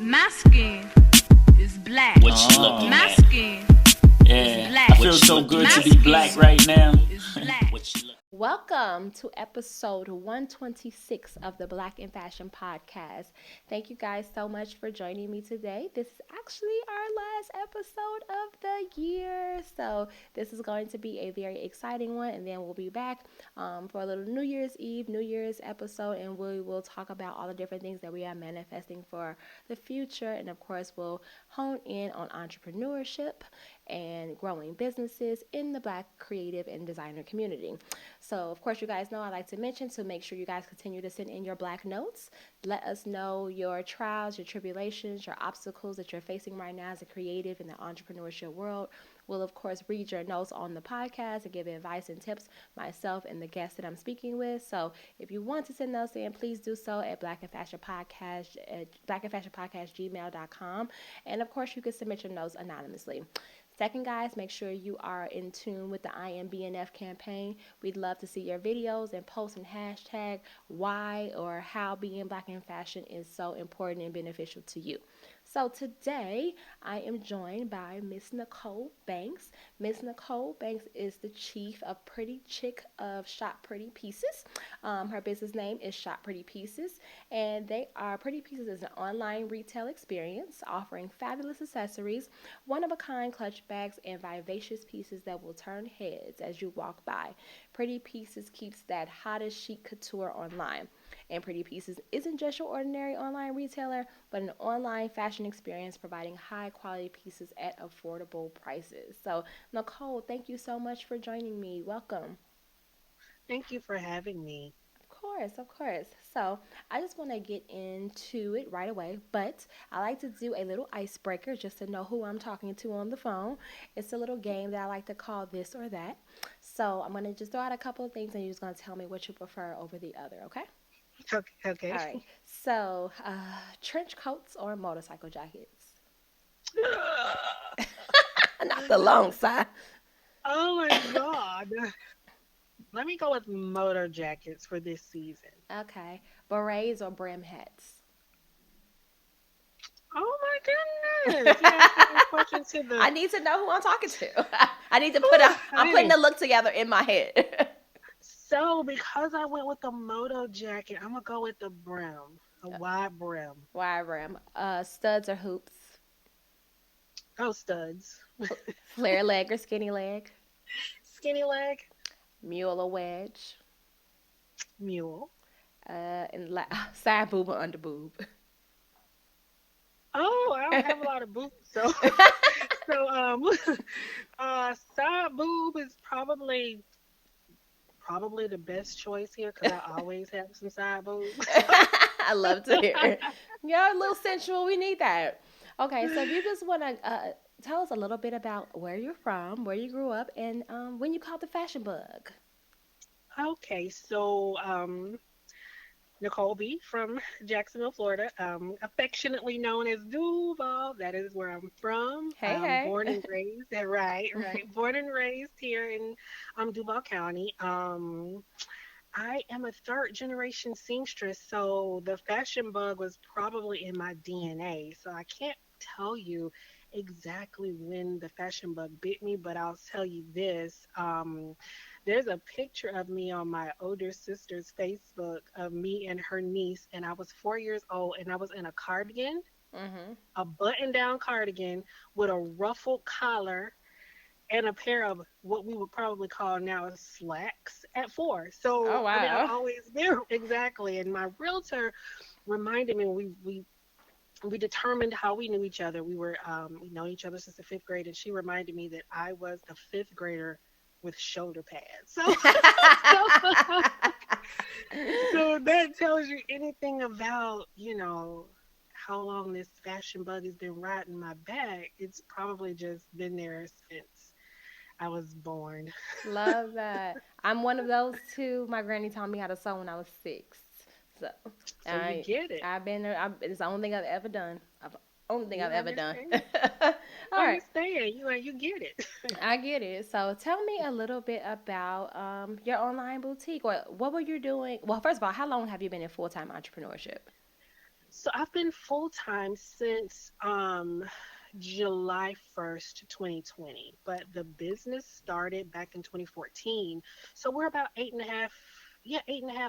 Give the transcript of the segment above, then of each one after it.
My skin is black. What you looking My at? skin Yeah, is black. I feel so good to be black right now. is black. What you look- Welcome to episode 126 of the BlackNFashion Podcast. Thank you guys so much for joining me today. This is actually our last episode of the year. So this is going to be a very exciting one. And then we'll be back for a little New Year's Eve, New Year's episode. And we will talk about all the different things that we are manifesting for the future. And of course, we'll hone in on entrepreneurship and growing businesses in the Black creative and designer community. So, of course, you guys know I like to mention to make sure you guys continue to send in your Black notes. Let us know your trials, your tribulations, your obstacles that you're facing right now as a creative in the entrepreneurship world. We'll, of course, read your notes on the podcast and give advice and tips, myself and the guests that I'm speaking with. So if you want to send those in, please do so at BlackNFashion Podcast at BlackNFashionPodcast@gmail.com. And, of course, you can submit your notes anonymously. Second, guys, make sure you are in tune with the I Am BNF campaign. We'd love to see your videos and post and hashtag why or how being Black in fashion is so important and beneficial to you. So today, I am joined by Miss Nicole Banks. Miss Nicole Banks is the chief of Pretty Chick of Shop Pretty Pieces. Her business name is Shop Pretty Pieces, and Pretty Pieces is an online retail experience offering fabulous accessories, one-of-a-kind clutch bags, and vivacious pieces that will turn heads as you walk by. Pretty Pieces keeps that hottest chic couture online. And Pretty Pieces isn't just your ordinary online retailer, but an online fashion experience providing high-quality pieces at affordable prices. So, Nicole, thank you so much for joining me. Welcome. Thank you for having me. Of course, of course. So, I just want to get into it right away, but I like to do a little icebreaker just to know who I'm talking to on the phone. It's a little game that I like to call this or that. So, I'm going to just throw out a couple of things and you're just going to tell me what you prefer over the other, okay? Okay. All right. So, trench coats or motorcycle jackets? Not the long side. Oh my God. Let me go with motor jackets for this season. Okay. Berets or brim hats? Oh my goodness. You asking me questions to the I need to know who I'm talking to. I need to I'm putting the look together in my head. So because I went with the moto jacket, I'm gonna go with the brim. A wide brim. Wide brim. Studs or hoops? Oh, studs. Flare leg or skinny leg? Skinny leg. Mule or wedge? Mule. Side boob or under boob? Oh, I don't have a lot of boobs, so side boob is probably the best choice here because I always have some side boobs. I love to hear it. Yeah, a little sensual. We need that. Okay, so if you just want to tell us a little bit about where you're from, where you grew up, and when you caught the fashion bug. Okay, so Nicole B from Jacksonville, Florida, affectionately known as Duval. That is where I'm from. Hey. Born and raised, right. Born and raised here in Duval County. I am a third generation seamstress, so the fashion bug was probably in my DNA. So I can't tell you exactly when the fashion bug bit me, but I'll tell you this. There's a picture of me on my older sister's Facebook of me and her niece, and I was 4 years old, and I was in a cardigan, a button-down cardigan with a ruffled collar and a pair of what we would probably call now slacks at 4. So oh, wow. I mean, I've always been exactly. And my realtor reminded me we determined how we knew each other. We known each other since the 5th grade, and she reminded me that I was the 5th grader with shoulder pads. So that tells you anything about, how long this fashion bug has been riding my back. It's probably just been there since I was born. Love that. I'm one of those too. My granny taught me how to sew when I was 6. So you get it. I've been there. It's the only thing I've ever done. Only thing I've ever done. All I right. understand. You get it. I get it. So tell me a little bit about your online boutique. What were you doing? Well, first of all, how long have you been in full-time entrepreneurship? So I've been full time since July 1st, 2020, but the business started back in 2014. So we're about eight and a half,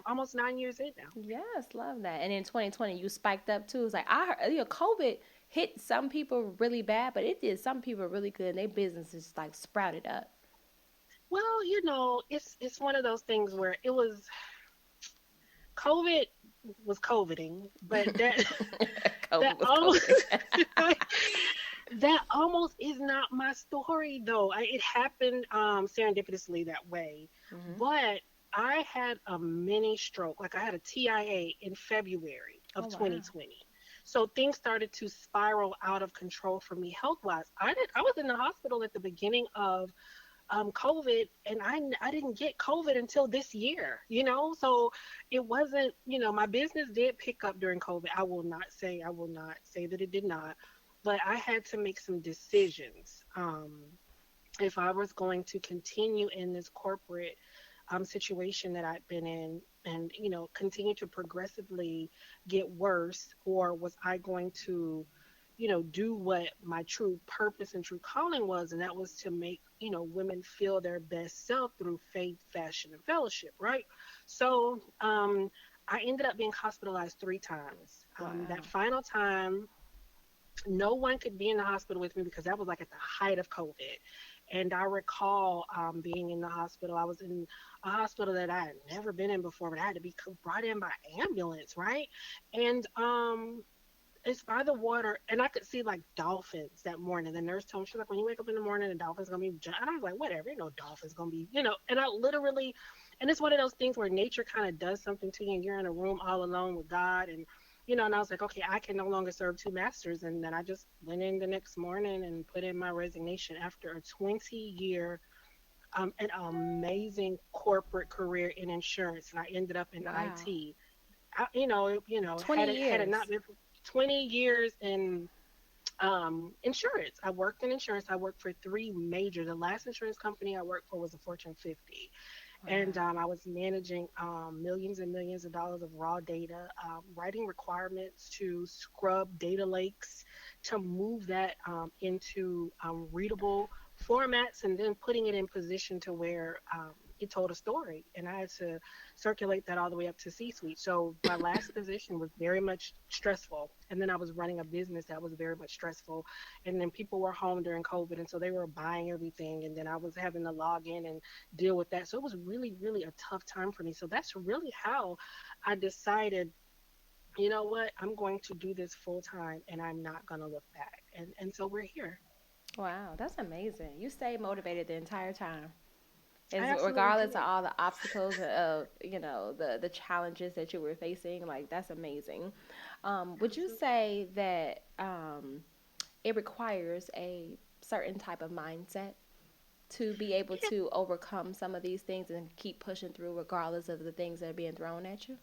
almost 9 years in now. Yes, love that. And in 2020, you spiked up too. It's like I heard, COVID hit some people really bad, but it did some people really good, and their businesses like sprouted up. Well, it's one of those things where it was COVID was COVIDing, but that that COVID was almost COVID. that almost is not my story though. It happened serendipitously that way, Hmm. but I had a mini stroke. Like I had a TIA in February Oh of wow. 2020. So things started to spiral out of control for me health wise. I was in the hospital at the beginning of COVID, and I didn't get COVID until this year, so it wasn't, my business did pick up during COVID. I will not say that it did not, but I had to make some decisions. If I was going to continue in this corporate situation that I'd been in and, continue to progressively get worse, or was I going to, do what my true purpose and true calling was, and that was to make, women feel their best self through faith, fashion, and fellowship, right? So I ended up being hospitalized 3 times. That Wow. final time, no one could be in the hospital with me because that was like at the height of COVID. And I recall being in the hospital. I was in a hospital that I had never been in before, but I had to be brought in by ambulance, right? And it's by the water, and I could see like dolphins that morning. The nurse told me, she's like, when you wake up in the morning, the dolphin's gonna be, and I was like, whatever, no dolphin's gonna be, And I literally, and it's one of those things where nature kind of does something to you, and you're in a room all alone with God, and and I was like, okay, I can no longer serve two masters, and then I just went in the next morning and put in my resignation after a 20-year, an amazing corporate career in insurance, and I ended up in Wow. IT. 20 Had it not years. been for 20 years in insurance. I worked in insurance. I worked for three major. The last insurance company I worked for was a Fortune 50, and Wow. I was managing millions and millions of dollars of raw data, writing requirements to scrub data lakes, to move that into readable formats, and then putting it in position to where it told a story. And I had to circulate that all the way up to C-suite. So my last position was very much stressful, and then I was running a business that was very much stressful, and then people were home during COVID, and so they were buying everything, and then I was having to log in and deal with that. So it was really, really a tough time for me. So that's really how I decided, you know what, I'm going to do this full time and I'm not going to look back. And so we're here. Wow, that's amazing. You stayed motivated the entire time. I Is absolutely regardless of did. all the obstacles of the challenges that you were facing, like that's amazing. Would you Absolutely. say that it requires a certain type of mindset to be able It, to overcome some of these things and keep pushing through regardless of the things that are being thrown at you?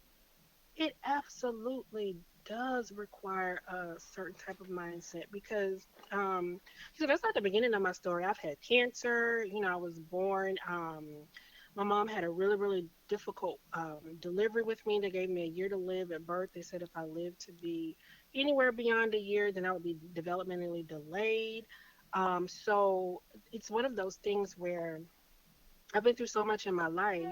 it absolutely does require a certain type of mindset because so that's not the beginning of my story. I've had cancer. I was born. My mom had a really, really difficult delivery with me. They gave me a year to live at birth. They said if I lived to be anywhere beyond a year, then I would be developmentally delayed. So it's one of those things where I've been through so much in my life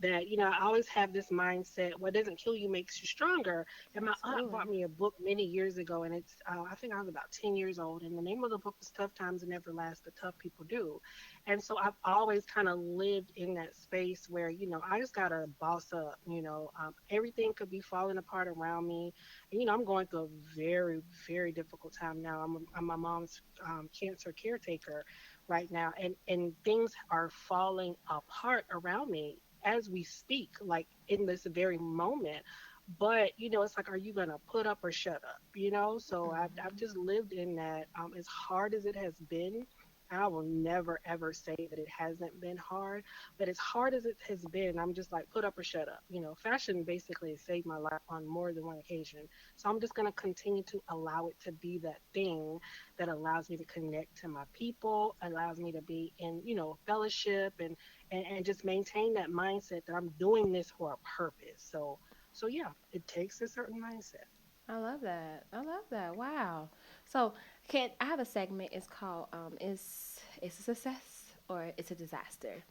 that, I always have this mindset, what doesn't kill you makes you stronger. And my aunt Absolutely. bought me a book many years ago, and I think I was about 10 years old. And the name of the book was Tough Times Never Last, but Tough People Do. And so I've always kind of lived in that space where, I just got to boss up. Everything could be falling apart around me. And, I'm going through a very, very difficult time now. I'm my mom's cancer caretaker right now, and things are falling apart around me as we speak, like in this very moment. But it's like, are you gonna put up or shut up? So I've Hmm. just lived in that. As hard as it has been, I will never ever say that it hasn't been hard, but as hard as it has been, I'm just like, put up or shut up. Fashion basically saved my life on more than one occasion. So I'm just gonna continue to allow it to be that thing that allows me to connect to my people, allows me to be in, fellowship, and just maintain that mindset that I'm doing this for a purpose. So yeah, it takes a certain mindset. I love that. I love that. Wow. So, can I have a segment? It's called is a success or it's a disaster?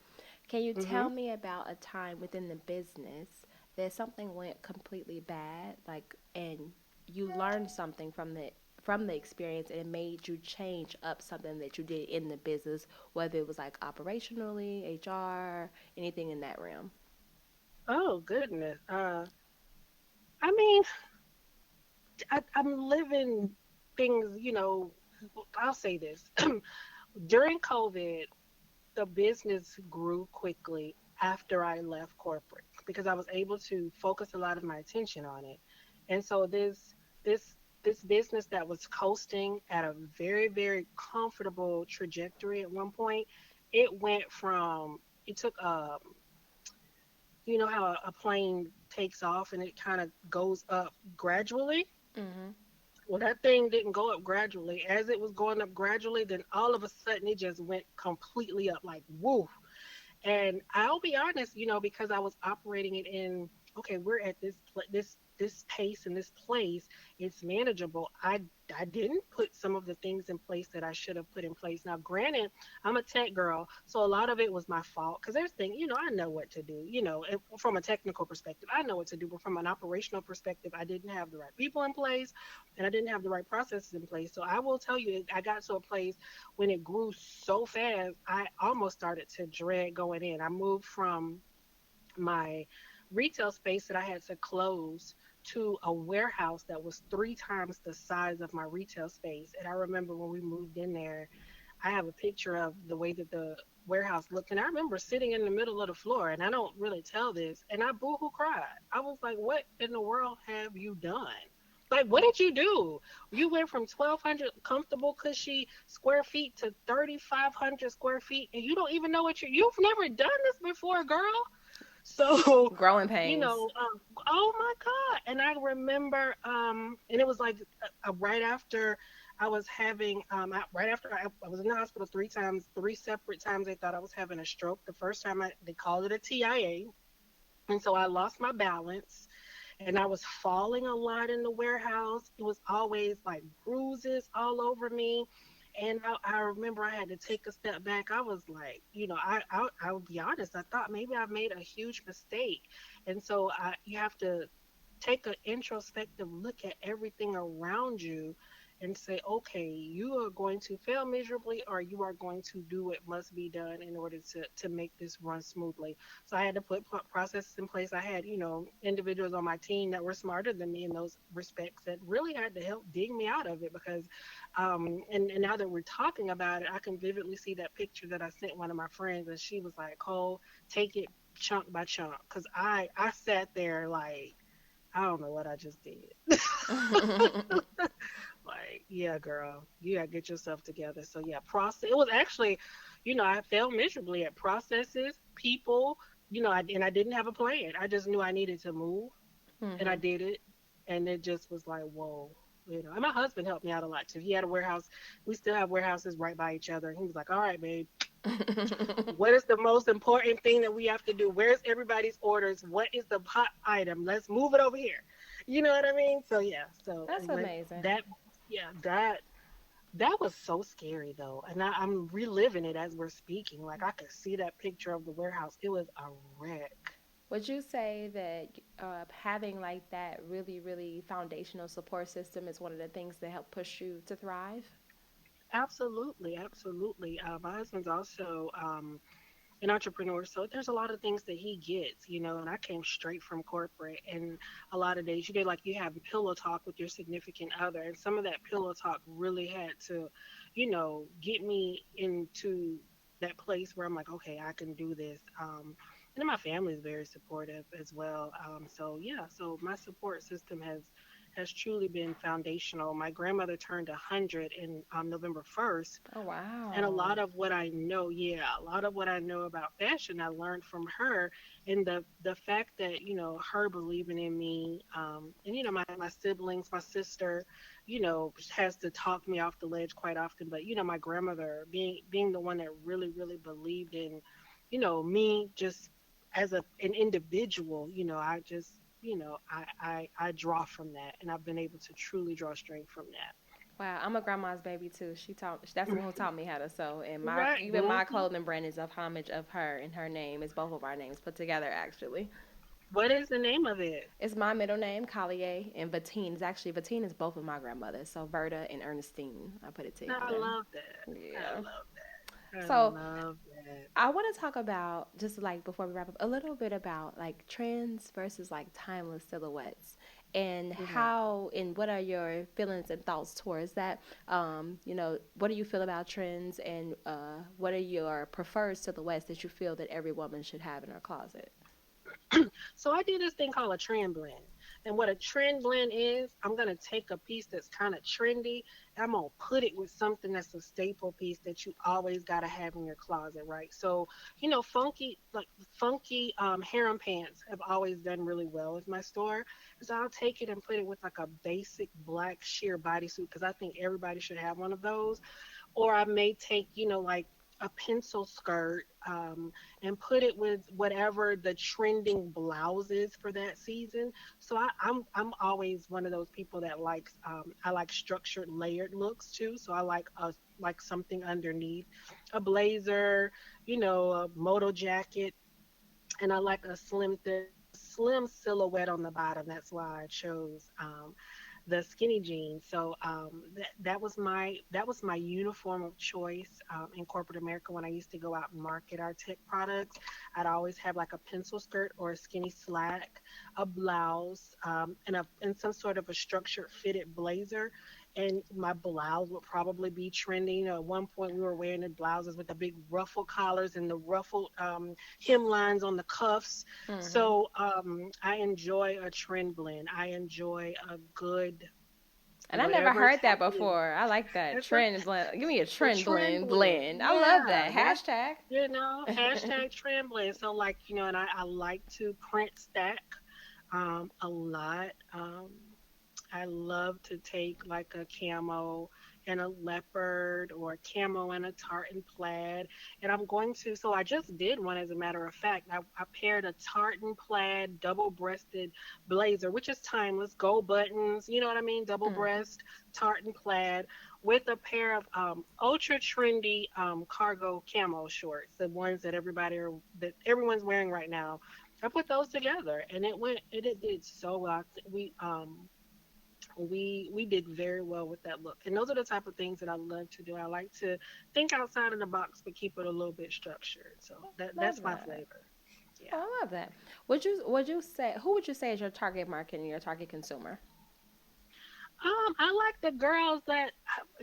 Can you Hmm. tell me about a time within the business that something went completely bad, like, and you learned something from the experience, and it made you change up something that you did in the business, whether it was like operationally, HR, anything in that realm. Oh goodness. I mean, I'm living things. I'll say this. During COVID, the business grew quickly after I left corporate because I was able to focus a lot of my attention on it. And so this this business that was coasting at a very, very comfortable trajectory at one point, it took you know how a plane takes off and it kind of goes up gradually. Mhm. Well, that thing didn't go up gradually. As it was going up gradually, then all of a sudden it just went completely up, like woo. And I'll be honest, because I was operating it in, okay, we're at this pace and this place, it's manageable. I didn't put some of the things in place that I should have put in place. Now, granted, I'm a tech girl, so a lot of it was my fault because there's things, I know what to do. From a technical perspective, I know what to do, but from an operational perspective, I didn't have the right people in place, and I didn't have the right processes in place. So I will tell you, I got to a place when it grew so fast, I almost started to dread going in. I moved from my retail space that I had to close to a warehouse that was three times the size of my retail space. And I remember when we moved in there, I have a picture of the way that the warehouse looked. And I remember sitting in the middle of the floor, and I don't really tell this, and I boohoo cried. I was like, what in the world have you done? Like, what did you do? You went from 1,200 comfortable, cushy square feet to 3,500 square feet, and you don't even know you've never done this before, girl. So, Growing pains. oh my God. And I remember, and it was like right after I was having, right after I was in the hospital three times, three separate times, they thought I was having a stroke. The first time they called it a TIA. And so I lost my balance and I was falling a lot in the warehouse. It was always like bruises all over me. And I remember I had to take a step back. I was like, I'll be honest. I thought maybe I made a huge mistake. And so you have to take an introspective look at everything around you and say, okay, you are going to fail miserably or you are going to do what must be done in order to make this run smoothly. So I had to put processes in place. I had, individuals on my team that were smarter than me in those respects that really had to help dig me out of it because, and now that we're talking about it, I can vividly see that picture that I sent one of my friends and she was like, Cole, take it chunk by chunk. Cause I sat there like, I don't know what I just did. Like, yeah, girl, you gotta get yourself together. So yeah, process. It was actually, I failed miserably at processes, people, and I didn't have a plan. I just knew I needed to move, and I Mhm. did it, and it just was like, whoa. And my husband helped me out a lot too. He had a warehouse. We still have warehouses right by each other. And he was like, all right, babe, what is the most important thing that we have to do? Where's everybody's orders? What is the hot item? Let's move it over here. You know what I mean? So yeah. So That's when amazing. that, yeah, that was so scary though, and I'm reliving it as we're speaking. Like I could see that picture of the warehouse. It was a wreck. Would you say that having like that really, really foundational support system is one of the things that help push you to thrive? Absolutely, absolutely. My husband's also an entrepreneur, so there's a lot of things that he gets, and I came straight from corporate, and a lot of days you have pillow talk with your significant other, and some of that pillow talk really had to, get me into that place where I'm like, okay, I can do this. And then my family is very supportive as well. So yeah, so my support system has truly been foundational. My grandmother turned 100 in November 1st, Oh, and a wow. lot of what I know, yeah, a lot of what I know about fashion, I learned from her, and the fact that her believing in me, and my siblings, my sister, has to talk me off the ledge quite often, but my grandmother being the one that really really believed in, me just as an individual, I just I draw from that, and I've been able to truly draw strength from that. Wow, I'm a grandma's baby too. That's the one who taught me how to sew, and Right. even my clothing brand is of homage of her, and her name is both of our names put together actually. What is the name of it? It's my middle name, Collier, and Vatine is actually Vatine is both of my grandmothers, so Verta and Ernestine. I put it I together. love that. I Yeah. love that. I So love that. I want to talk about just like before we wrap up a little bit about like trends versus like timeless silhouettes and Okay. how and what are your feelings and thoughts towards that. What do you feel about trends and what are your preferred silhouettes that you feel that every woman should have in her closet? So I did this thing called a trend blend. And what a trend blend is, I'm gonna take a piece that's kind of trendy, and I'm gonna put it with something that's a staple piece that you always gotta have in your closet, right? So, funky harem pants have always done really well with my store. So I'll take it and put it with like a basic black sheer bodysuit because I think everybody should have one of those. Or I may take, like a pencil skirt, and put it with whatever the trending blouse is for that season. So I'm always one of those people that likes I like structured layered looks too. So I like something underneath a blazer, a moto jacket, and I like a slim silhouette on the bottom. That's why I chose the skinny jeans. So that was my uniform of choice in corporate America when I used to go out and market our tech products. I'd always have like a pencil skirt or a skinny slack, a blouse, and some sort of a structured fitted blazer. And my blouse would probably be trending. At one point, we were wearing the blouses with the big ruffle collars and the ruffled hemlines on the cuffs. Hmm. So I enjoy a trend blend. I enjoy a good And I never whatever is heard that happening. before. I like that It's a trend blend. Give me a a trend trend blend blend. blend. I love Yeah, that that's hashtag. hashtag trend blend. So like and I like to print stack a lot. I love to take like a camo and a leopard or a camo and a tartan plaid. And I'm going to, so I just did one as a matter of fact. I paired a tartan plaid double breasted blazer, which is timeless, gold buttons, you know what I mean? Double Hmm. breast tartan plaid with a pair of ultra trendy cargo camo shorts, the ones that everyone's wearing right now. I put those together and it did so well. We did very well with that look. And those are the type of things that I love to do. I like to think outside of the box but keep it a little bit structured. So that's Love my that. flavor. Yeah. Oh, I love that. Would you say who would you say is your target market and your target consumer? I like the girls that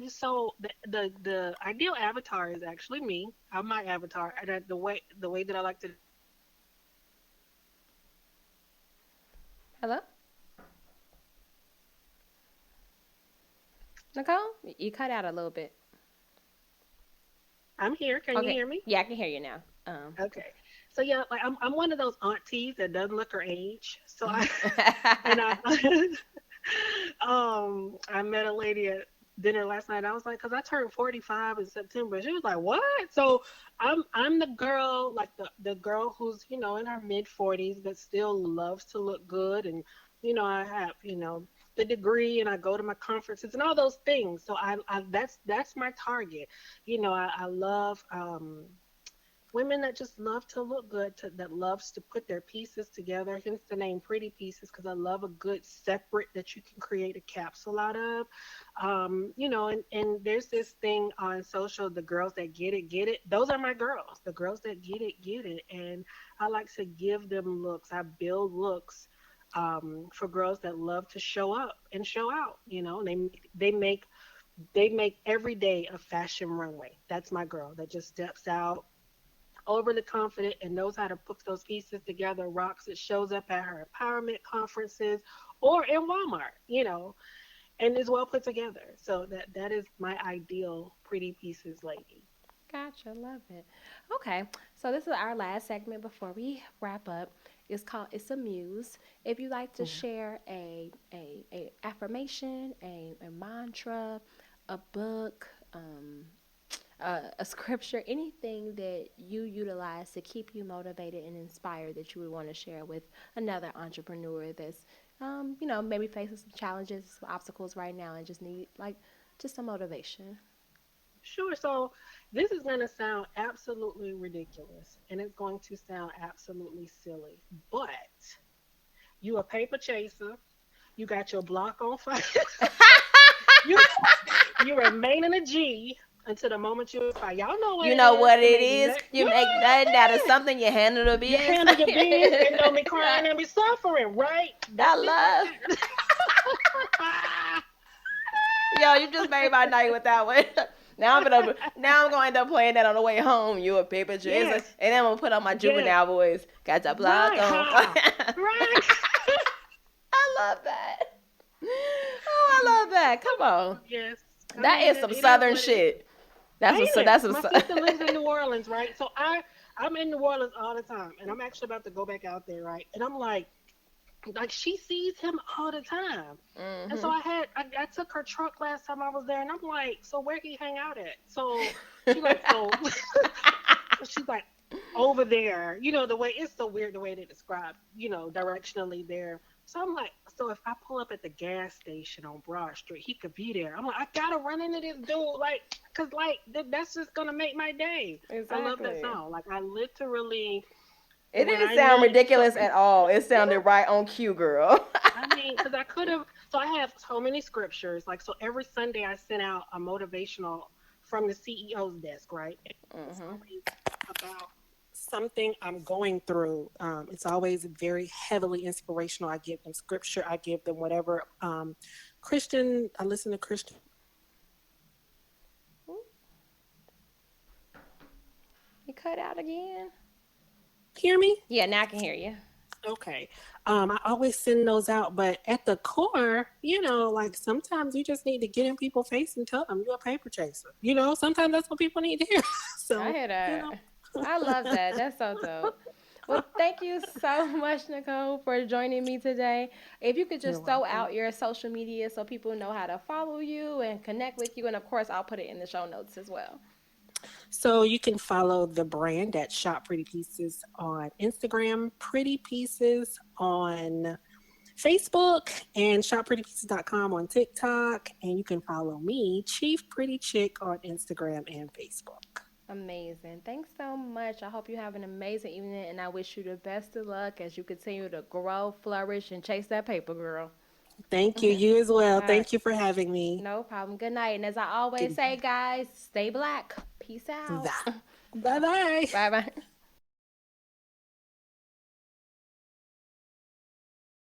so the ideal avatar is actually me. I'm my avatar. And the way that I like to Hello, Nicole. You cut out a little bit. I'm here. Can you Okay, hear me? yeah, I can hear you now. Okay. So yeah, like I'm one of those aunties that doesn't look her age. So I and I I met a lady at dinner last night. I was like, because I turned 45 in September. She was like, what? So I'm the girl, like the girl who's in her mid 40s that still loves to look good, and I have the degree, and I go to my conferences and all those things. So I that's my target. I love women that just love to look good, that loves to put their pieces together. Hence the name Pretty Pieces, because I love a good separate that you can create a capsule out of. And there's this thing on social, the girls that get it. Those are my girls. The girls that get it. And I like to give them looks. I build looks for girls that love to show up and show out. They make every day a fashion runway. That's my girl that just steps out overly confident and knows how to put those pieces together, rocks it, shows up at her empowerment conferences or in Walmart, and is well put together. So that is my ideal Pretty Pieces lady. Gotcha, love it. Okay, so this is our last segment before we wrap up. It's a muse. If you like to Yeah. share a affirmation, a mantra, a book, a scripture, anything that you utilize to keep you motivated and inspired that you would want to share with another entrepreneur that's, maybe facing some challenges, some obstacles right now and just need just some motivation. Sure. So this is going to sound absolutely ridiculous and it's going to sound absolutely silly, but you a paper chaser. You got your block on fire. you, you remaining a G until the moment you fire. Y'all know what You know what it is. is. You make nothing out of something. You handle the You business. handle your business and don't be crying and be suffering, right? I love. Yo, you just made my night with that one. Now I'm gonna end up playing that on the way home. You a paper chaser, Yes. and then I'm gonna put on my juvenile voice. Got your block Right, on. right. I love that. Oh, I love that. Come on, Yes. that is some southern shit. That's Ain't what. it? That's some. My sister lives in New Orleans, right? So I'm in New Orleans all the time, and I'm actually about to go back out there, right? And I'm like she sees him all the time. Mm-hmm. And so I took her truck last time I was there, and I'm like, so where he hang out at? So she's like, she's like over there. You know, the way it's so weird the way they describe, directionally there. So I'm like, so if I pull up at the gas station on Broad Street, he could be there. I'm like, I gotta run into this dude, cause that's just gonna make my day. Exactly. I love that song. Like I literally. It didn't sound ridiculous at all. It sounded right on cue, girl. I mean, because I could have. So I have so many scriptures. So every Sunday I send out a motivational from the CEO's desk, right? It's always about something I'm going through. It's always very heavily inspirational. I give them scripture. I give them whatever. Christian. I listen to Christian. You cut out again. Hear me? Yeah, now I can hear you. Okay. I always send those out, but at the core, sometimes you just need to get in people's face and tell them you're a paper chaser. Sometimes that's what people need to hear. So I hear that. I love that. That's so dope. Well, thank you so much, Nicole, for joining me today. If you could just throw out your social media so people know how to follow you and connect with you, and of course, I'll put it in the show notes as well. So you can follow the brand at Shop Pretty Pieces on Instagram, Pretty Pieces on Facebook, and shopprettypieces.com on TikTok. And you can follow me, Chief Pretty Chick, on Instagram and Facebook. Amazing. Thanks so much. I hope you have an amazing evening, and I wish you the best of luck as you continue to grow, flourish, and chase that paper, girl. Thank you. You as well. All Thank you for having me. No problem. Good night. And as I always say, guys, stay black. Peace out. Bye-bye. Bye-bye.